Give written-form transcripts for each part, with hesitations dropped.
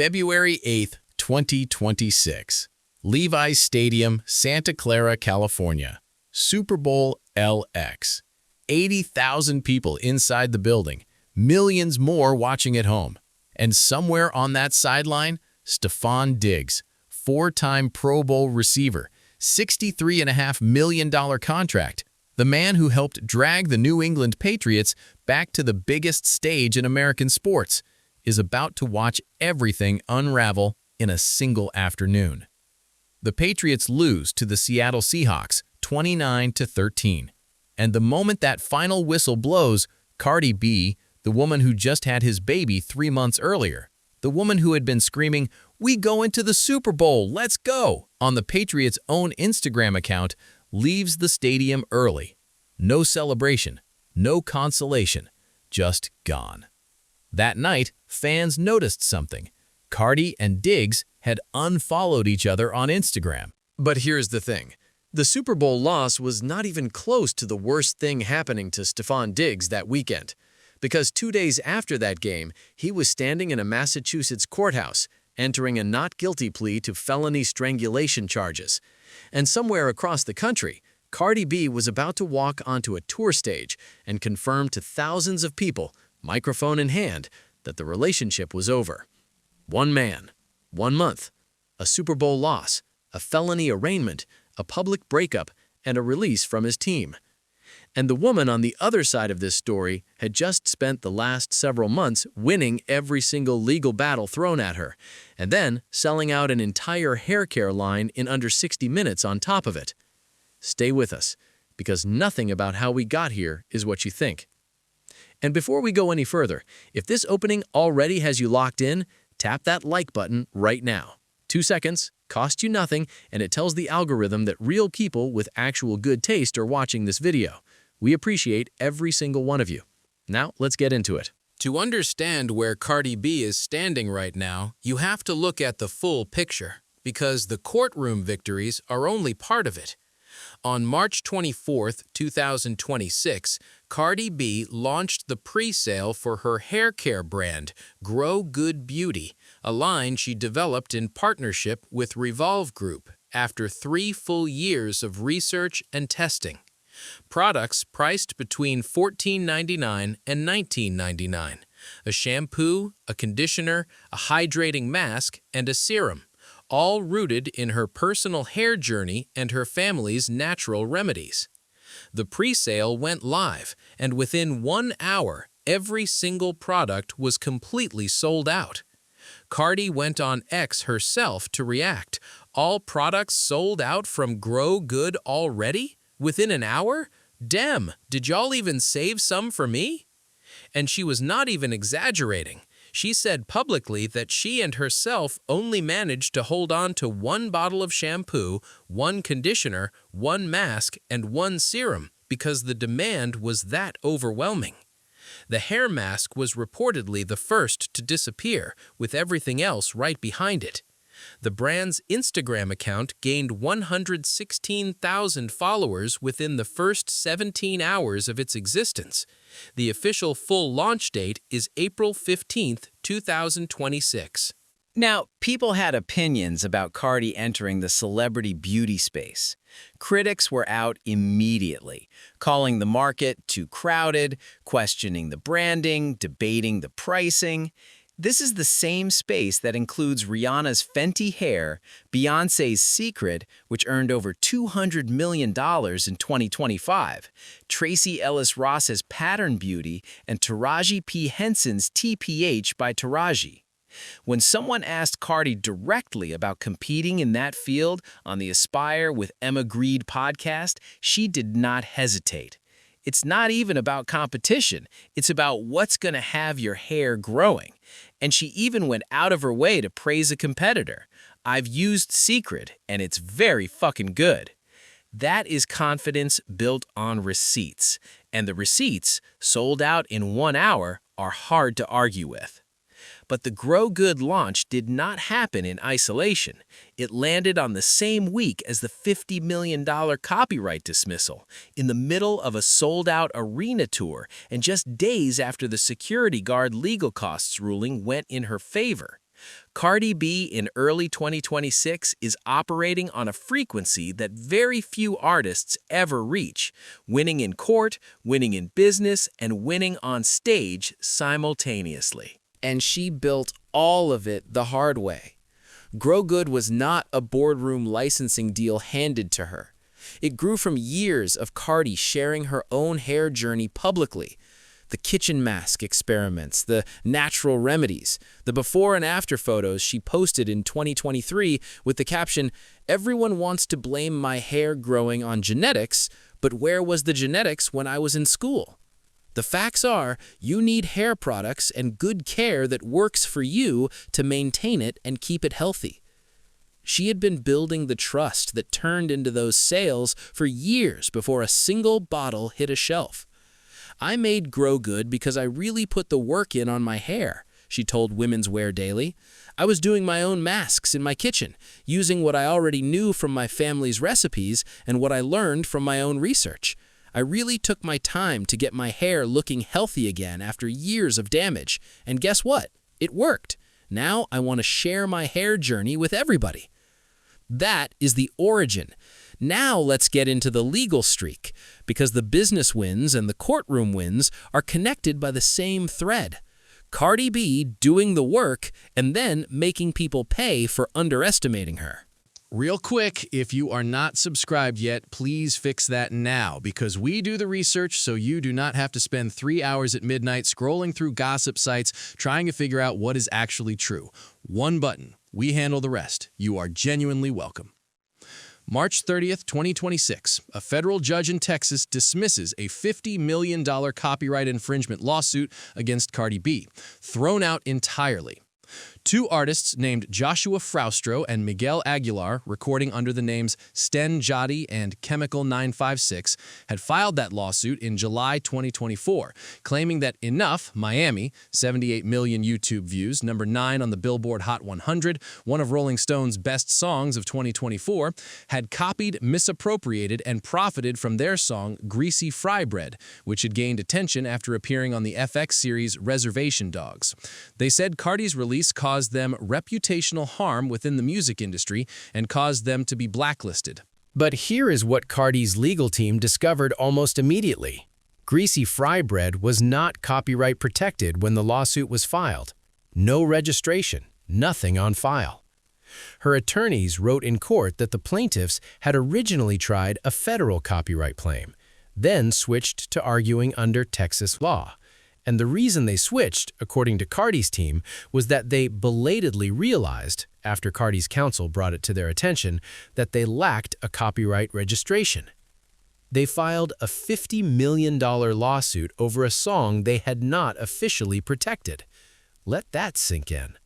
February 8th, 2026. Levi's Stadium, Santa Clara, California. Super Bowl LX. 80,000 people inside the building, millions more watching at home. And somewhere on that sideline, Stefon Diggs, four-time Pro Bowl receiver, $63.5 million contract, the man who helped drag the New England Patriots back to the biggest stage in American sports, is about to watch everything unravel in a single afternoon. The Patriots lose to the Seattle Seahawks 29-13. And the moment that final whistle blows, Cardi B, the woman who just had his baby 3 months earlier, the woman who had been screaming, "We go into the Super Bowl, let's go!" on the Patriots' own Instagram account, leaves the stadium early. No celebration, no consolation, just gone. That night, fans noticed something. Cardi and Diggs had unfollowed each other on Instagram. But here's the thing. The Super Bowl loss was not even close to the worst thing happening to Stefon Diggs that weekend, because 2 days after that game, he was standing in a Massachusetts courthouse, entering a not guilty plea to felony strangulation charges. And somewhere across the country, Cardi B was about to walk onto a tour stage and confirm to thousands of people, microphone in hand, that the relationship was over. One man, 1 month, a Super Bowl loss, a felony arraignment, a public breakup, and a release from his team. And the woman on the other side of this story had just spent the last several months winning every single legal battle thrown at her, and then selling out an entire hair care line in under 60 minutes on top of it. Stay with us, because nothing about how we got here is what you think. And before we go any further, if this opening already has you locked in, tap that like button right now. 2 seconds, cost you nothing, and it tells the algorithm that real people with actual good taste are watching this video. We appreciate every single one of you. Now, let's get into it. To understand where Cardi B is standing right now, you have to look at the full picture, because the courtroom victories are only part of it. On March 24, 2026, Cardi B launched the pre-sale for her hair care brand, Grow Good Beauty, a line she developed in partnership with Revolve Group after 3 full years of research and testing. Products priced between $14.99 and $19.99, a shampoo, a conditioner, a hydrating mask, and a serum, all rooted in her personal hair journey and her family's natural remedies. The pre-sale went live, and within 1 hour, every single product was completely sold out. Cardi went on X herself to react. "All products sold out from Grow Good already? Within an hour? Dem, did y'all even save some for me?" And she was not even exaggerating. She said publicly that she and herself only managed to hold on to 1 bottle of shampoo, 1 conditioner, 1 mask, and 1 serum because the demand was that overwhelming. The hair mask was reportedly the first to disappear, with everything else right behind it. The brand's Instagram account gained 116,000 followers within the first 17 hours of its existence. The official full launch date is April 15th, 2026. Now, people had opinions about Cardi entering the celebrity beauty space. Critics were out immediately, calling the market too crowded, questioning the branding, debating the pricing. This is the same space that includes Rihanna's Fenty hair, Beyoncé's Secret, which earned over $200 million in 2025, Tracee Ellis Ross's Pattern Beauty, and Taraji P. Henson's TPH by Taraji. When someone asked Cardi directly about competing in that field on the Aspire with Emma Grede podcast, she did not hesitate. It's not even about competition. It's about what's going to have your hair growing. And she even went out of her way to praise a competitor. "I've used Secret, and it's very fucking good." That is confidence built on receipts. And the receipts, sold out in 1 hour, are hard to argue with. But the Grow Good launch did not happen in isolation. It landed on the same week as the $50 million copyright dismissal, in the middle of a sold-out arena tour, and just days after the security guard legal costs ruling went in her favor. Cardi B in early 2026 is operating on a frequency that very few artists ever reach, winning in court, winning in business, and winning on stage simultaneously. And she built all of it the hard way. Grow Good was not a boardroom licensing deal handed to her. It grew from years of Cardi sharing her own hair journey publicly. The kitchen mask experiments, the natural remedies, the before and after photos she posted in 2023 with the caption, "Everyone wants to blame my hair growing on genetics, but where was the genetics when I was in school?" The facts are, you need hair products and good care that works for you to maintain it and keep it healthy. She had been building the trust that turned into those sales for years before a single bottle hit a shelf. "I made Grow Good because I really put the work in on my hair," she told Women's Wear Daily. "I was doing my own masks in my kitchen, using what I already knew from my family's recipes and what I learned from my own research. I really took my time to get my hair looking healthy again after years of damage. And guess what? It worked. Now I want to share my hair journey with everybody." That is the origin. Now let's get into the legal streak, because the business wins and the courtroom wins are connected by the same thread. Cardi B doing the work and then making people pay for underestimating her. Real quick, if you are not subscribed yet, please fix that now, because we do the research so you do not have to spend 3 hours at midnight scrolling through gossip sites trying to figure out what is actually true. One button. We handle the rest. You are genuinely welcome. March 30th, 2026, a federal judge in Texas dismisses a $50 million copyright infringement lawsuit against Cardi B, thrown out entirely. Two artists named Joshua Fraustro and Miguel Aguilar, recording under the names Sten Jody and Chemical 956, had filed that lawsuit in July 2024, claiming that Enough, Miami, 78 million YouTube views, number 9 on the Billboard Hot 100, one of Rolling Stone's best songs of 2024, had copied, misappropriated, and profited from their song Greasy Fry Bread, which had gained attention after appearing on the FX series Reservation Dogs. They said Cardi's release caused them reputational harm within the music industry and caused them to be blacklisted. But here is what Cardi's legal team discovered almost immediately. Greasy Fry Bread was not copyright protected when the lawsuit was filed. No registration, nothing on file. Her attorneys wrote in court that the plaintiffs had originally tried a federal copyright claim, then switched to arguing under Texas law. And the reason they switched, according to Cardi's team, was that they belatedly realized, after Cardi's counsel brought it to their attention, that they lacked a copyright registration. They filed a $50 million lawsuit over a song they had not officially protected. Let that sink in.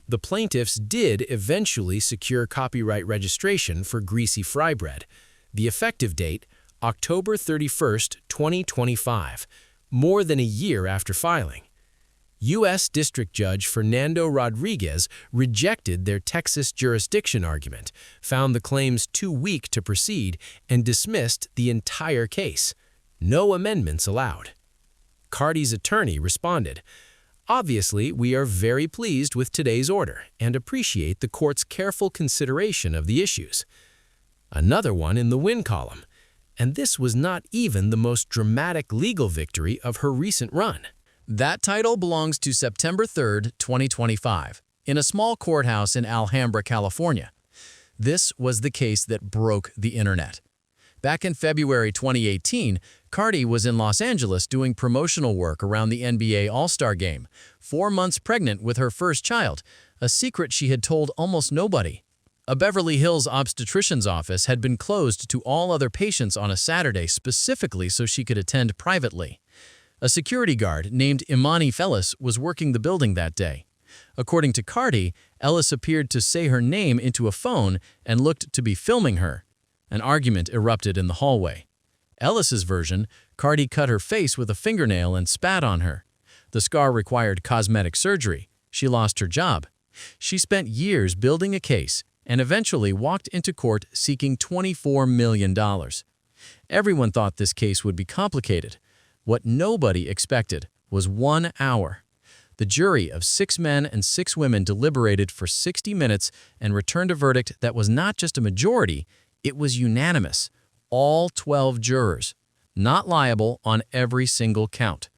The plaintiffs did eventually secure copyright registration for Greasy Fry Bread. The effective date, October 31st, 2025. More than a year after filing. U.S. District Judge Fernando Rodriguez rejected their Texas jurisdiction argument, found the claims too weak to proceed, and dismissed the entire case. No amendments allowed. Cardi's attorney responded, "Obviously, we are very pleased with today's order and appreciate the court's careful consideration of the issues." Another one in the win column. And this was not even the most dramatic legal victory of her recent run. That title belongs to September 3rd, 2025, in a small courthouse in Alhambra, California. This was the case that broke the internet. Back in February 2018, Cardi was in Los Angeles doing promotional work around the NBA All-Star Game, 4 months pregnant with her first child, a secret she had told almost nobody. A Beverly Hills obstetrician's office had been closed to all other patients on a Saturday specifically so she could attend privately. A security guard named Imani Fellis was working the building that day. According to Cardi, Ellis appeared to say her name into a phone and looked to be filming her. An argument erupted in the hallway. Ellis's version, Cardi cut her face with a fingernail and spat on her. The scar required cosmetic surgery. She lost her job. She spent years building a case and eventually walked into court seeking $24 million. Everyone thought this case would be complicated. What nobody expected was 1 hour. The jury of 6 men and 6 women deliberated for 60 minutes and returned a verdict that was not just a majority, it was unanimous. All 12 jurors, not liable on every single count.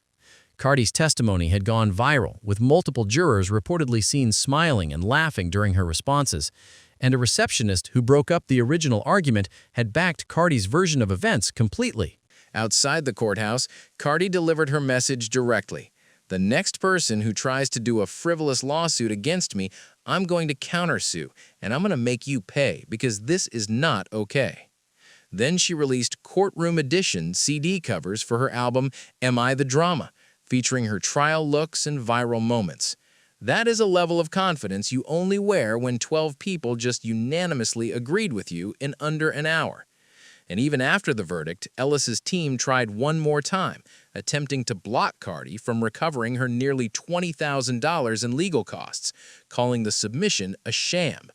Cardi's testimony had gone viral, with multiple jurors reportedly seen smiling and laughing during her responses, and a receptionist who broke up the original argument had backed Cardi's version of events completely. Outside the courthouse, Cardi delivered her message directly. The next person who tries to do a frivolous lawsuit against me, I'm going to countersue, and I'm going to make you pay because this is not okay. Then she released Courtroom Edition CD covers for her album Am I the Drama, featuring her trial looks and viral moments. That is a level of confidence you only wear when 12 people just unanimously agreed with you in under an hour. And even after the verdict, Ellis's team tried one more time, attempting to block Cardi from recovering her nearly $20,000 in legal costs, calling the submission a sham.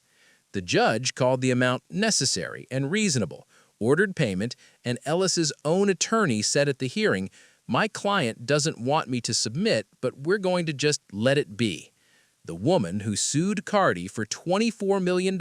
The judge called the amount necessary and reasonable, ordered payment, and Ellis's own attorney said at the hearing, "My client doesn't want me to submit, but we're going to just let it be." The woman who sued Cardi for $24 million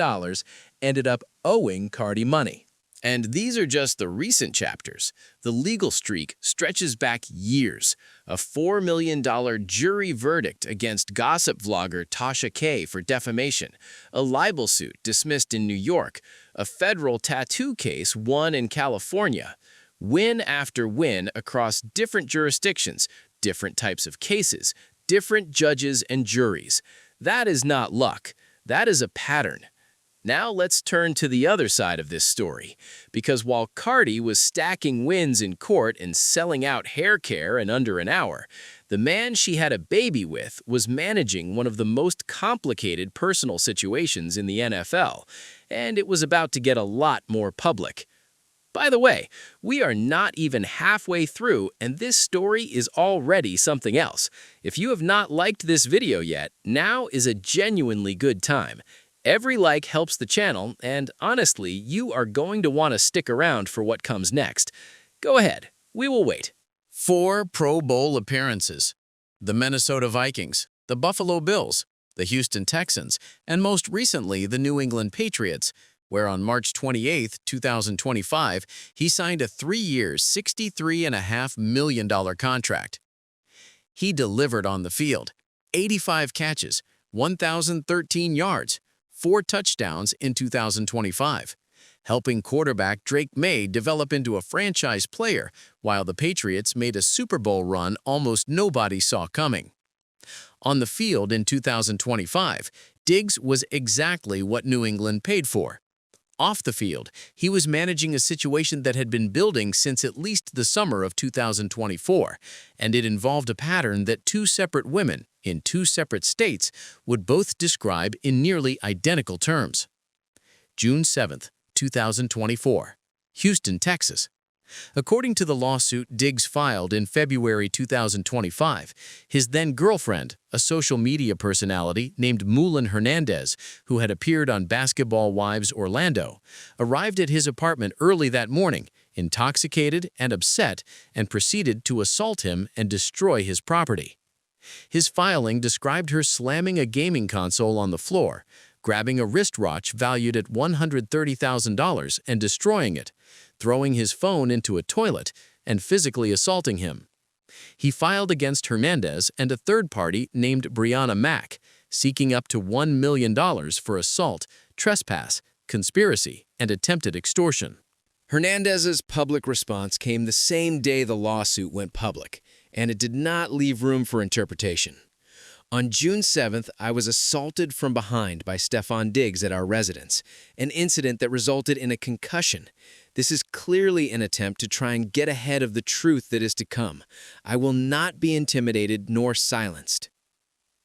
ended up owing Cardi money. And these are just the recent chapters. The legal streak stretches back years. A $4 million jury verdict against gossip vlogger Tasha K for defamation, a libel suit dismissed in New York, a federal tattoo case won in California. Win after win across different jurisdictions, different types of cases, different judges and juries. That is not luck. That is a pattern. Now let's turn to the other side of this story, because while Cardi was stacking wins in court and selling out hair care in under an hour, the man she had a baby with was managing one of the most complicated personal situations in the NFL, and it was about to get a lot more public. By the way, we are not even halfway through, and this story is already something else. If you have not liked this video yet, now is a genuinely good time. Every like helps the channel, and honestly, you are going to want to stick around for what comes next. Go ahead, we will wait. 4 Pro Bowl appearances. The Minnesota Vikings, the Buffalo Bills, the Houston Texans, and most recently the New England Patriots, where on March 28, 2025, he signed a 3-year, $63.5 million contract. He delivered on the field, 85 catches, 1,013 yards, 4 touchdowns in 2025, helping quarterback Drake May develop into a franchise player while the Patriots made a Super Bowl run almost nobody saw coming. On the field in 2025, Diggs was exactly what New England paid for. Off the field, he was managing a situation that had been building since at least the summer of 2024, and it involved a pattern that 2 separate women in 2 separate states would both describe in nearly identical terms. June 7, 2024, Houston, Texas. According to the lawsuit Diggs filed in February 2025, his then-girlfriend, a social media personality named Mullen Hernandez, who had appeared on Basketball Wives Orlando, arrived at his apartment early that morning, intoxicated and upset, and proceeded to assault him and destroy his property. His filing described her slamming a gaming console on the floor, grabbing a wristwatch valued at $130,000 and destroying it, throwing his phone into a toilet, and physically assaulting him. He filed against Hernandez and a third party named Brianna Mack, seeking up to $1 million for assault, trespass, conspiracy, and attempted extortion. Hernandez's public response came the same day the lawsuit went public, and it did not leave room for interpretation. On June 7th, I was assaulted from behind by Stefon Diggs at our residence, an incident that resulted in a concussion. This is clearly an attempt to try and get ahead of the truth that is to come. I will not be intimidated nor silenced.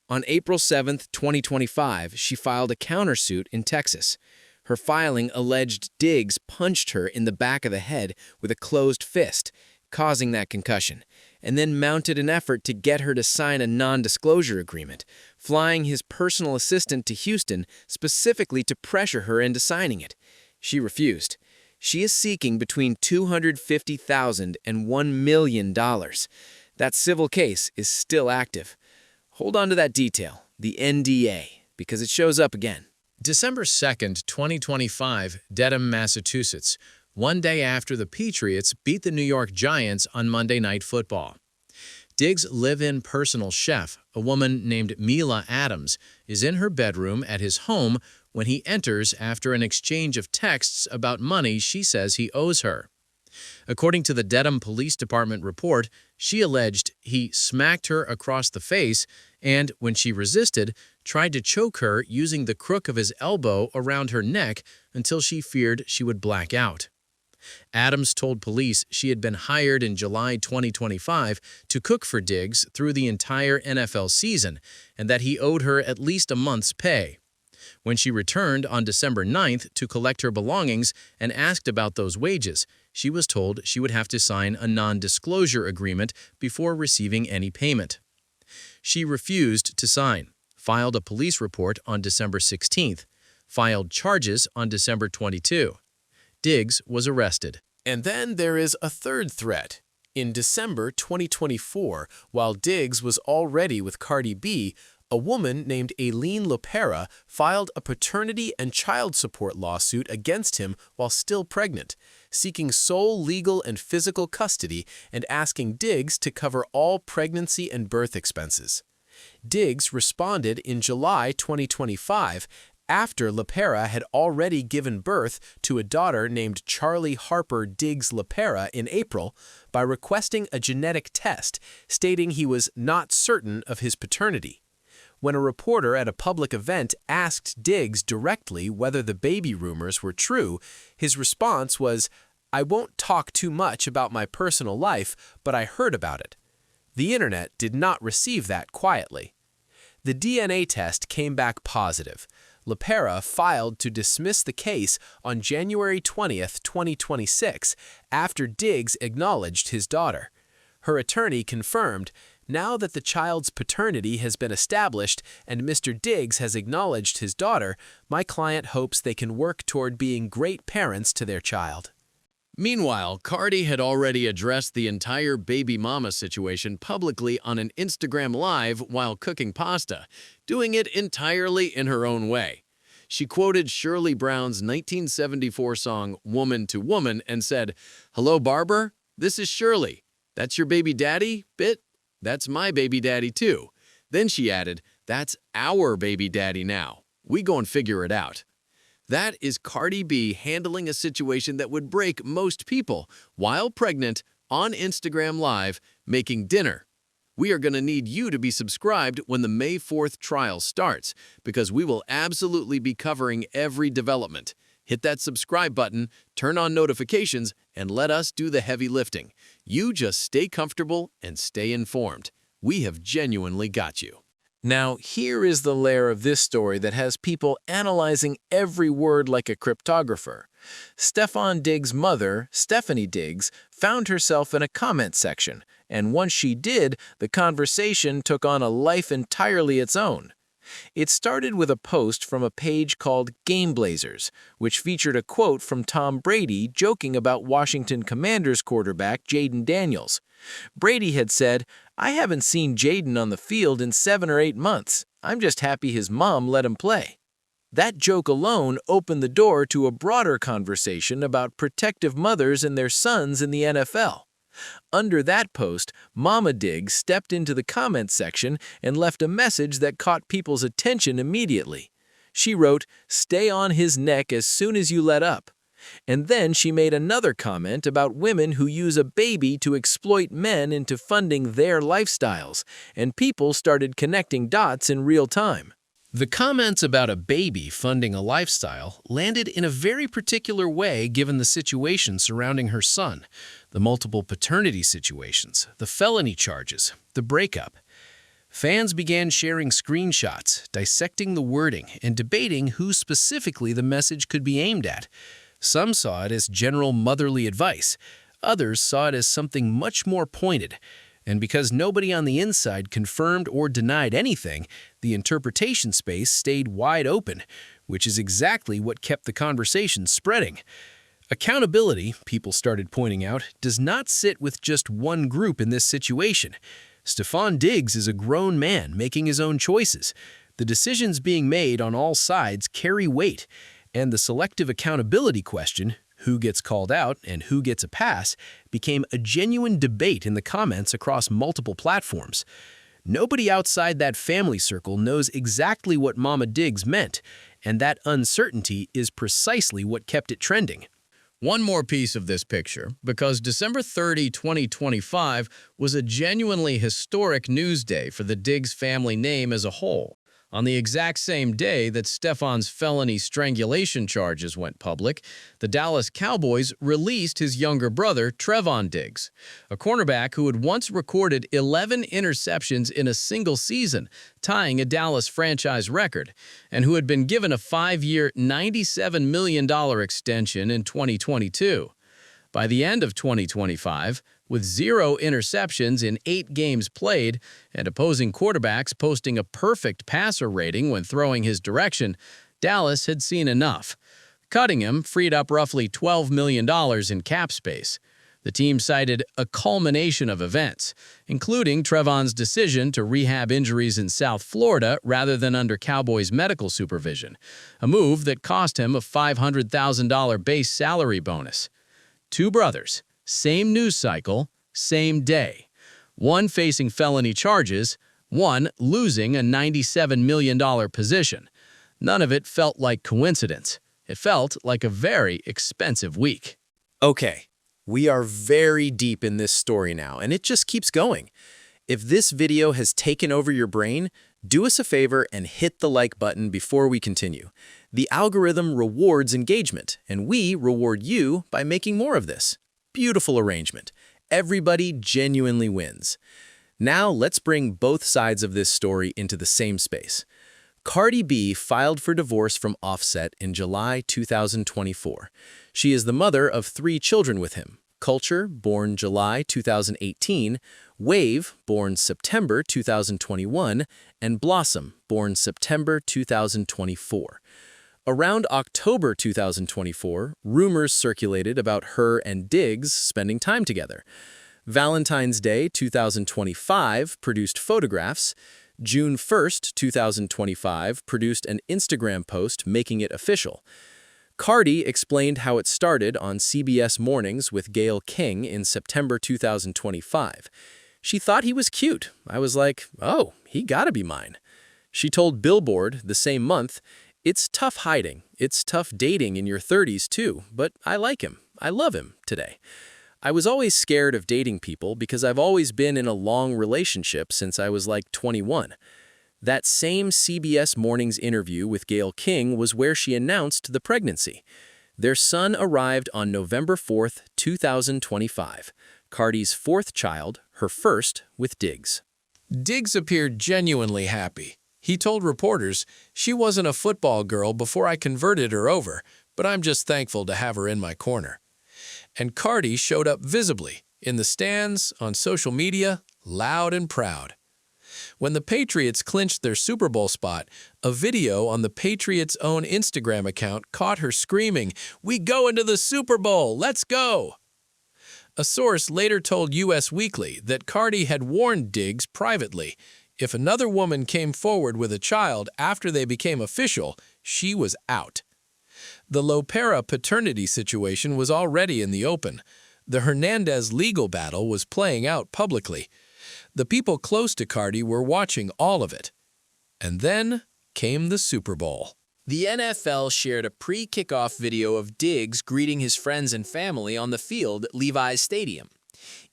On April 7th, 2025, she filed a countersuit in Texas. Her filing alleged Diggs punched her in the back of the head with a closed fist, causing that concussion, and then mounted an effort to get her to sign a non-disclosure agreement, flying his personal assistant to Houston specifically to pressure her into signing it. She refused. She is seeking between $250,000 and $1 million. That civil case is still active. Hold on to that detail, the NDA, because it shows up again. December 2nd, 2025, Dedham, Massachusetts, one day after the Patriots beat the New York Giants on Monday Night Football. Diggs' live-in personal chef, a woman named Mila Adams, is in her bedroom at his home when he enters after an exchange of texts about money she says he owes her. According to the Dedham Police Department report, she alleged he smacked her across the face and, when she resisted, tried to choke her using the crook of his elbow around her neck until she feared she would black out. Adams told police she had been hired in July 2025 to cook for Diggs through the entire NFL season and that he owed her at least a month's pay. When she returned on December 9th to collect her belongings and asked about those wages, she was told she would have to sign a non-disclosure agreement before receiving any payment. She refused to sign, filed a police report on December 16th, filed charges on December 22. Diggs was arrested. And then there is a third threat. In December 2024, while Diggs was already with Cardi B, a woman named Aileen LaPera filed a paternity and child support lawsuit against him while still pregnant, seeking sole legal and physical custody and asking Diggs to cover all pregnancy and birth expenses. Diggs responded in July 2025 after LaPera had already given birth to a daughter named Charlie Harper Diggs LaPera in April by requesting a genetic test, stating he was not certain of his paternity. When a reporter at a public event asked Diggs directly whether the baby rumors were true, his response was, "I won't talk too much about my personal life, but I heard about it." The internet did not receive that quietly. The DNA test came back positive. LaPera filed to dismiss the case on January 20th, 2026, after Diggs acknowledged his daughter. Her attorney confirmed, "Now that the child's paternity has been established and Mr. Diggs has acknowledged his daughter, my client hopes they can work toward being great parents to their child." Meanwhile, Cardi had already addressed the entire baby mama situation publicly on an Instagram Live while cooking pasta, doing it entirely in her own way. She quoted Shirley Brown's 1974 song Woman to Woman and said, "Hello, Barber? This is Shirley. That's your baby daddy, Bit? That's my baby daddy too." Then she added, "That's our baby daddy now. We gon' figure it out." That is Cardi B handling a situation that would break most people while pregnant on Instagram Live making dinner. We are going to need you to be subscribed when the May 4th trial starts because we will absolutely be covering every development. Hit that subscribe button, turn on notifications, and let us do the heavy lifting. You just stay comfortable and stay informed. We have genuinely got you. Now, here is the layer of this story that has people analyzing every word like a cryptographer. Stefon Diggs' mother, Stephanie Diggs, found herself in a comment section, and once she did, the conversation took on a life entirely its own. It started with a post from a page called Game Blazers, which featured a quote from Tom Brady joking about Washington Commanders quarterback Jayden Daniels. Brady had said, "I haven't seen Jayden on the field in 7 or 8 months. I'm just happy his mom let him play." That joke alone opened the door to a broader conversation about protective mothers and their sons in the NFL. Under that post, Mama Diggs stepped into the comment section and left a message that caught people's attention immediately. She wrote, "Stay on his neck as soon as you let up." And then she made another comment about women who use a baby to exploit men into funding their lifestyles, and people started connecting dots in real time. The comments about a baby funding a lifestyle landed in a very particular way given the situation surrounding her son, the multiple paternity situations, the felony charges, the breakup. Fans began sharing screenshots, dissecting the wording, and debating who specifically the message could be aimed at. Some saw it as general motherly advice. Others saw it as something much more pointed. And because nobody on the inside confirmed or denied anything, the interpretation space stayed wide open, which is exactly what kept the conversation spreading. Accountability, people started pointing out, does not sit with just one group in this situation. Stefon Diggs is a grown man making his own choices. The decisions being made on all sides carry weight, and the selective accountability question, who gets called out and who gets a pass, became a genuine debate in the comments across multiple platforms. Nobody outside that family circle knows exactly what Mama Diggs meant, and that uncertainty is precisely what kept it trending. One more piece of this picture, because December 30, 2025 was a genuinely historic news day for the Diggs family name as a whole. On the exact same day that Stefon's felony strangulation charges went public, the Dallas Cowboys released his younger brother, Trevon Diggs, a cornerback who had once recorded 11 interceptions in a single season, tying a Dallas franchise record, and who had been given a 5-year, $97 million extension in 2022. By the end of 2025, with 0 interceptions in 8 games played and opposing quarterbacks posting a perfect passer rating when throwing his direction, Dallas had seen enough. Cutting him freed up roughly $12 million in cap space. The team cited a culmination of events, including Trevon's decision to rehab injuries in South Florida rather than under Cowboys medical supervision, a move that cost him a $500,000 base salary bonus. 2 brothers, same news cycle, same day. One facing felony charges, one losing a $97 million position. None of it felt like coincidence. It felt like a very expensive week. Okay, we are very deep in this story now, and it just keeps going. If this video has taken over your brain, do us a favor and hit the like button before we continue. The algorithm rewards engagement, and we reward you by making more of this. Beautiful arrangement. Everybody genuinely wins. Now let's bring both sides of this story into the same space. Cardi B filed for divorce from Offset in July 2024. She is the mother of 3 children with him. Culture, born July 2018, Wave, born September 2021, and Blossom, born September 2024. Around October 2024, rumors circulated about her and Diggs spending time together. Valentine's Day 2025 produced photographs. June 1st, 2025 produced an Instagram post making it official. Cardi explained how it started on CBS Mornings with Gayle King in September 2025. She thought he was cute. I was like, oh, he gotta be mine. She told Billboard the same month, "It's tough hiding. It's tough dating in your 30s too, but I like him. I love him today. I was always scared of dating people because I've always been in a long relationship since I was like 21. That same CBS Mornings interview with Gayle King was where she announced the pregnancy. Their son arrived on November 4th, 2025. Cardi's 4th child, her first with Diggs. Diggs appeared genuinely happy. He told reporters, "She wasn't a football girl before I converted her over, but I'm just thankful to have her in my corner." And Cardi showed up visibly, in the stands, on social media, loud and proud. When the Patriots clinched their Super Bowl spot, a video on the Patriots' own Instagram account caught her screaming, "We go into the Super Bowl! Let's go!" A source later told US Weekly that Cardi had warned Diggs privately, if another woman came forward with a child after they became official, she was out. The Lopera paternity situation was already in the open. The Hernandez legal battle was playing out publicly. The people close to Cardi were watching all of it. And then came the Super Bowl. The NFL shared a pre-kickoff video of Diggs greeting his friends and family on the field at Levi's Stadium.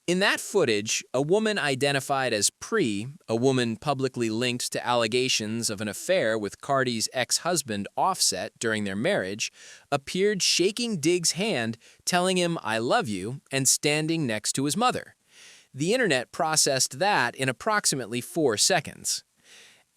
In that footage, a woman identified as Pre, a woman publicly linked to allegations of an affair with Cardi's ex-husband Offset during their marriage, appeared shaking Diggs' hand, telling him, "I love you," and standing next to his mother. The internet processed that in approximately 4 seconds.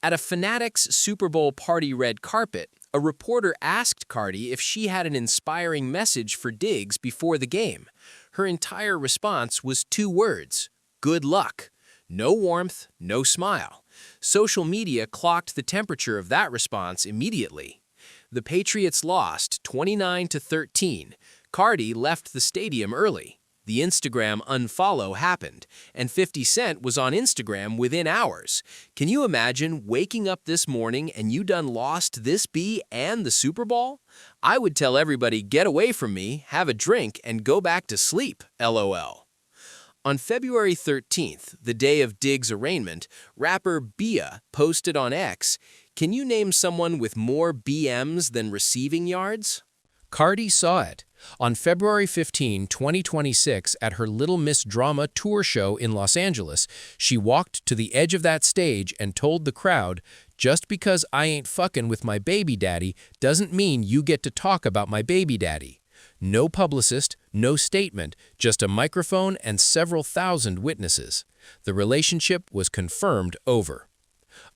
At a Fanatics Super Bowl party red carpet, a reporter asked Cardi if she had an inspiring message for Diggs before the game. Her entire response was 2 words: good luck. No warmth, no smile. Social media clocked the temperature of that response immediately. The Patriots lost 29-13. Cardi left the stadium early. the Instagram unfollow happened, and 50 Cent was on Instagram within hours. Can you imagine waking up this morning and you done lost this B and the Super Bowl? I would tell everybody, get away from me, have a drink, and go back to sleep, LOL. On February 13th, the day of Diggs' arraignment, rapper Bia posted on X, "Can you name someone with more BMs than receiving yards?" Cardi saw it. On February 15, 2026, at her Little Miss Drama tour show in Los Angeles, she walked to the edge of that stage and told the crowd, "Just because I ain't fucking with my baby daddy doesn't mean you get to talk about my baby daddy." No publicist, no statement, just a microphone and several thousand witnesses. The relationship was confirmed over.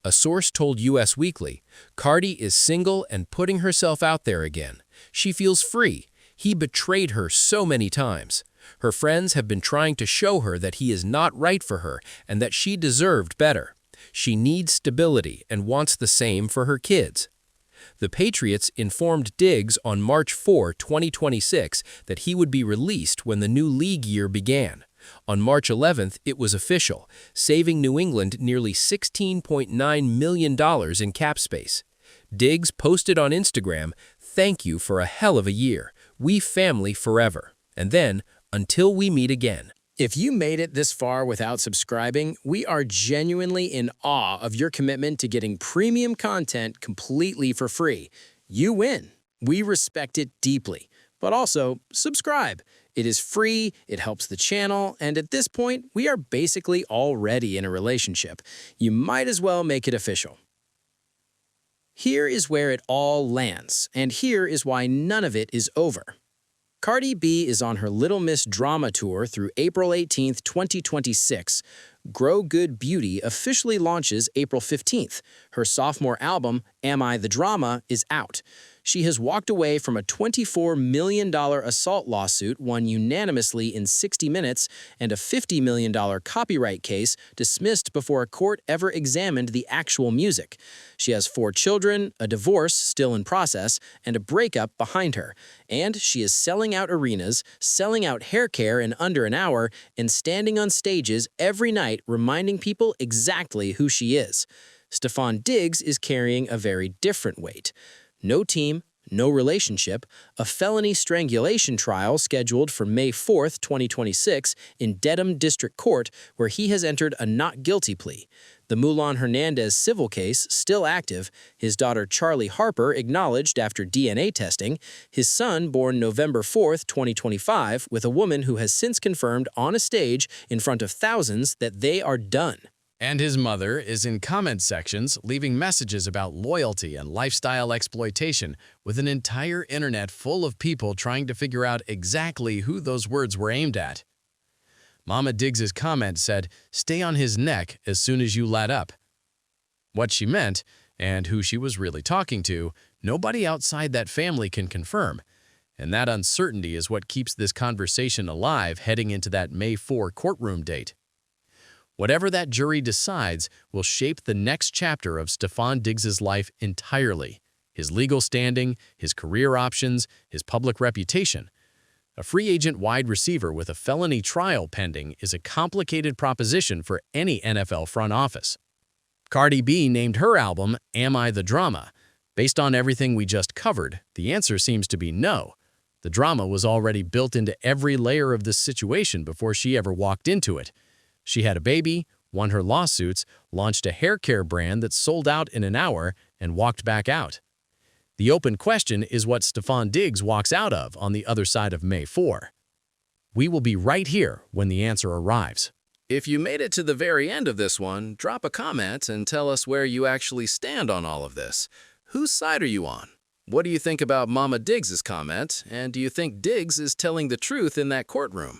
A source told US Weekly, "Cardi is single and putting herself out there again. She feels free. He betrayed her so many times. Her friends have been trying to show her that he is not right for her and that she deserved better. She needs stability and wants the same for her kids." The Patriots informed Diggs on March 4, 2026, that he would be released when the new league year began. On March 11th, it was official, saving New England nearly $16.9 million in cap space. Diggs posted on Instagram, "Thank you for a hell of a year. We family forever." And then, "Until we meet again." If you made it this far without subscribing, we are genuinely in awe of your commitment to getting premium content completely for free. You win. We respect it deeply. But also, subscribe. It is free, it helps the channel, and at this point, we are basically already in a relationship. You might as well make it official. Here is where it all lands, and here is why none of it is over. Cardi B is on her Little Miss Drama tour through April 18, 2026. Grow Good Beauty officially launches April 15th. Her sophomore album, Am I the Drama, is out. She has walked away from a $24 million assault lawsuit won unanimously in 60 minutes and a $50 million copyright case dismissed before a court ever examined the actual music. She has 4 children, a divorce still in process, and a breakup behind her. And she is selling out arenas, selling out hair care in under an hour, and standing on stages every night reminding people exactly who she is. Stefon Diggs is carrying a very different weight. No team, no relationship, a felony strangulation trial scheduled for May 4th, 2026 in Dedham District Court, where he has entered a not guilty plea. The Mulan Hernandez civil case still active, his daughter Charlie Harper acknowledged after DNA testing, his son born November 4th, 2025, with a woman who has since confirmed on a stage in front of thousands that they are done. And his mother is in comment sections leaving messages about loyalty and lifestyle exploitation, with an entire internet full of people trying to figure out exactly who those words were aimed at. Mama Diggs's comment said, "Stay on his neck as soon as you let up." What she meant, and who she was really talking to, nobody outside that family can confirm. And that uncertainty is what keeps this conversation alive heading into that May 4 courtroom date. Whatever that jury decides will shape the next chapter of Stefon Diggs's life entirely. His legal standing, his career options, his public reputation. A free agent wide receiver with a felony trial pending is a complicated proposition for any NFL front office. Cardi B named her album Am I the Drama? Based on everything we just covered, the answer seems to be no. The drama was already built into every layer of this situation before she ever walked into it. She had a baby, won her lawsuits, launched a hair care brand that sold out in an hour, and walked back out. The open question is what Stefon Diggs walks out of on the other side of May 4. We will be right here when the answer arrives. If you made it to the very end of this one, drop a comment and tell us where you actually stand on all of this. Whose side are you on? What do you think about Mama Diggs's comment, and do you think Diggs is telling the truth in that courtroom?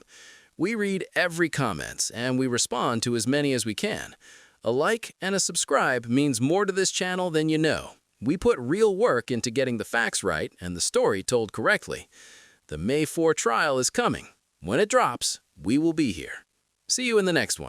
We read every comment, and we respond to as many as we can. A like and a subscribe means more to this channel than you know. We put real work into getting the facts right and the story told correctly. The May 4 trial is coming. When it drops, we will be here. See you in the next one.